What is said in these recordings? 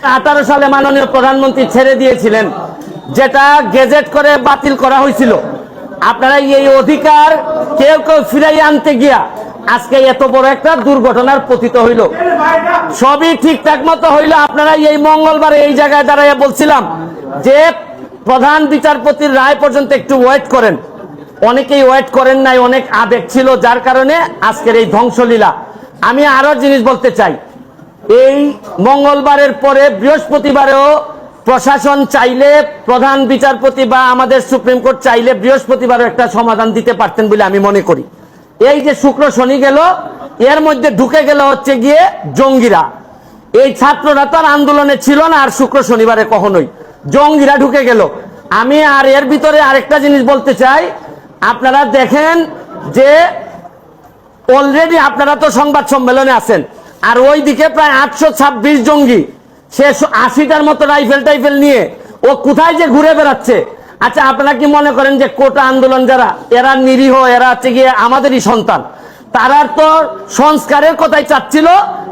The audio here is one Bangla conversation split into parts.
18 সালে মাননীয় প্রধানমন্ত্রী ছেড়ে দিয়েছিলেন, যেটা গেজেট করে বাতিল করা হয়েছিল। আপনারা এই অধিকার কেউ কেউ ফিরাই আনতে গিয়া আজকে এত বড় একটা দুর্ঘটনার পতিত হইল। সবই ঠিকঠাক মতো হইল। আপনারা এই মঙ্গলবারে এই জায়গায় দাঁড়াইয়া বলছিলাম যে প্রধান বিচারপতির রায় পর্যন্ত একটু ওয়েট করেন। অনেকেই ওয়েট করেন নাই, অনেক আবেগ ছিল, যার কারণে আজকের এই ধ্বংসলীলা। আমি আরো জিনিস বলতে চাই, এই মঙ্গলবারের পরে বৃহস্পতিবারেও প্রশাসন চাইলে, প্রধান বিচারপতি বা আমাদের সুপ্রিম কোর্ট চাইলে বৃহস্পতিবারও একটা সমাধান দিতে পারতেন বলে আমি মনে করি। এই যে শুক্র শনি গেল, এর মধ্যে ঢুকে গেল হচ্ছে গিয়ে জঙ্গিরা। এই ছাত্ররা তো আর আন্দোলনে ছিল না আর শুক্র শনিবারে কখনোই, জঙ্গিরা ঢুকে গেল। আমি আর এর ভিতরে আরেকটা জিনিস বলতে চাই, আপনারা দেখেন যে অলরেডি আপনারা তো সংবাদ সম্মেলনে আছেন, আর ওইদিকে প্রায় 826 জঙ্গি, সে 80টার মতো রাইফেল টাইফেল নিয়ে ও কোথায় যে ঘুরে বেড়াচ্ছে। আচ্ছা, আপনারা কি মনে করেন যে কোটা আন্দোলন যারা, এরা নিরীহ, এরা হচ্ছে গিয়ে আমাদেরই সন্তান? তারা তো সংস্কারের কথাই চাচ্ছিল,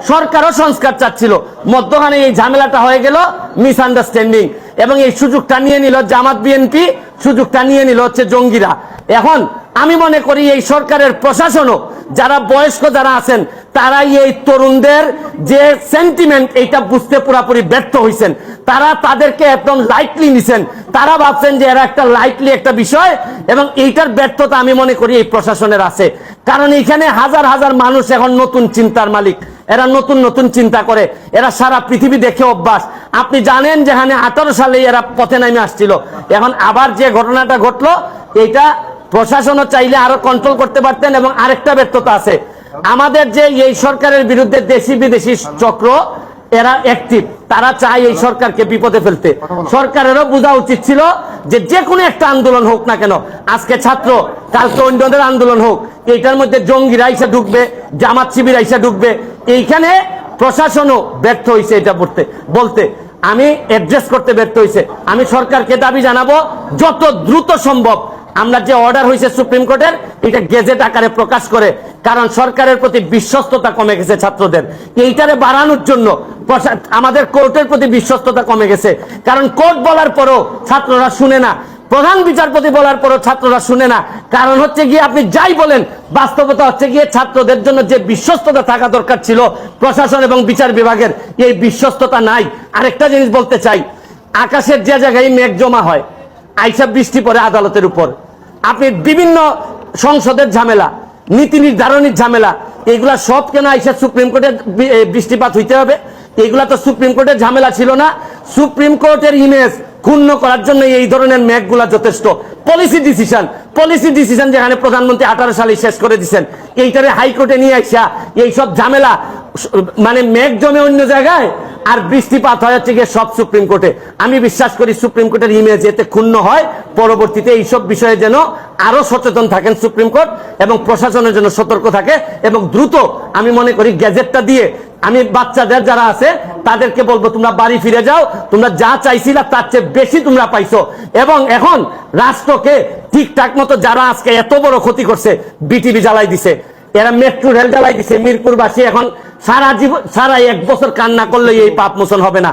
সরকারও সংস্কার চাচ্ছিল, মধ্যখানে এই ঝামেলাটা হয়ে গেল, মিসআন্ডারস্ট্যান্ডিং, এবং এই সুযোগটা নিয়ে নিল জামাত বিএনপি, সুযোগটা নিয়ে নিল হচ্ছে জঙ্গিরা। এখন আমি মনে করি এই সরকারের প্রশাসনও, যারা বয়স্ক যারা আছেন, তারাই এই তরুণদের যে সেন্টিমেন্ট, এইটা বুঝতে পুরোপুরি ব্যর্থ হয়েছেন। তারা তাদেরকে একদম লাইটলি নিছেন, তারা ভাবছেন যে এরা একটা লাইটলি একটা বিষয়, এবং এইটার ব্যর্থতা আমি মনে করি এই প্রশাসনের আছে। কারণ এখানে হাজার হাজার মানুষ এখন নতুন চিন্তার মালিক, এরা নতুন নতুন চিন্তা করে, এরা সারা পৃথিবী দেখে অভ্যাস। আপনি জানেন যেখানে 18 সালে এরা পথে নেমে আসছিল, এখন আবার যে ঘটনাটা ঘটলো, এইটা প্রশাসনও চাইলে আরো কন্ট্রোল করতে পারতেন। এবং আরেকটা ব্যর্থতা আছে, আমাদের যে এই সরকারের বিরুদ্ধে দেশি বিদেশি চক্র, এরা অ্যাক্টিভ, তারা চায় এই সরকারকে বিপদে ফেলতে। সরকারেরও বোঝা উচিত ছিল যে যে কোনো একটা আন্দোলন হোক না কেন, আজকে ছাত্র, কালকে অন্যদের আন্দোলন হোক, এইটার মধ্যে জঙ্গিরা এসে ঢুকবে, জামাত শিবির এসে ঢুকবে। এইখানে প্রশাসনও ব্যর্থ হয়েছে, এটা বলতে আমি অ্যাড্রেস করতে ব্যর্থ হয়েছে। আমি সরকারকে দাবি জানাবো, যত দ্রুত সম্ভব আমরা যে অর্ডার হয়েছে সুপ্রিম কোর্টের, এটা গেজেট আকারে প্রকাশ করে, কারণ সরকারের প্রতি বিশ্বস্ততা কমে গেছে ছাত্রদের। এইটারে বাড়ানোর জন্য আমাদের কোর্টের প্রতি বিশ্বস্ততা কমে গেছে, কারণ কোর্ট বলার পরও ছাত্ররা শুনে না, প্রধান বিচারপতি বলার পরও ছাত্ররা শুনে না। কারণ হচ্ছে গিয়ে আপনি যাই বলেন, বাস্তবতা হচ্ছে গিয়ে ছাত্রদের জন্য যে বিশ্বস্ততা থাকা দরকার ছিল প্রশাসন এবং বিচার বিভাগের, এই বিশ্বস্ততা নাই। আরেকটা জিনিস বলতে চাই, আকাশের যে জায়গায় মেঘ জমা হয়, আইসা বৃষ্টি পড়ে আদালতের উপর, আপনি বিভিন্ন সংসদের ঝামেলা, নীতি নির্ধারণের ঝামেলা, এগুলা সব কেন আইসা সুপ্রিম কোর্টের বৃষ্টিপাত হইতে হবে? এগুলা তো সুপ্রিম কোর্টের ঝামেলা ছিল না। সুপ্রিম কোর্টের ইমেজ ক্ষুণ্ণ করার জন্য এই ধরনের মেঘগুলা যথেষ্ট। পলিসি ডিসিশন যেখানে প্রধানমন্ত্রী 18 সালে শেষ করে দিচ্ছেন, এইটারে হাইকোর্টে নিয়ে আইসা এইসব ঝামেলা, মানে মেঘ জমে অন্য জায়গায় আর বৃষ্টিপাত হয় হচ্ছে গিয়ে সব সুপ্রিম কোর্টে। আমি বিশ্বাস করি সুপ্রিম কোর্টের ইমেজ এতে ক্ষুণ্ণ হয়, পরবর্তীতে এইসব বিষয়ে যেন আরো সচেতন থাকেন সুপ্রিম কোর্ট, এবং প্রশাসনের জন্য সতর্ক থাকে, এবং দ্রুত আমি মনে করি গেজেটটা দিয়ে আমি বাচ্চাদের যারা আছে তাদেরকে বলবো, তোমরা বাড়ি ফিরে যাও, তোমরা যা চাইছিলা তার চেয়ে বেশি তোমরা পাইছো। এবং এখন রাষ্ট্রকে ঠিকঠাক মতো, যারা আজকে এত বড় ক্ষতি করছে, বিটিভি জ্বালাই দিছে, এরা মেট্রো রেল জ্বালাই দিছে, মিরপুরবাসী এখন সারা 1 বছর কান্না করলে এই পাপ মোচন হবে না।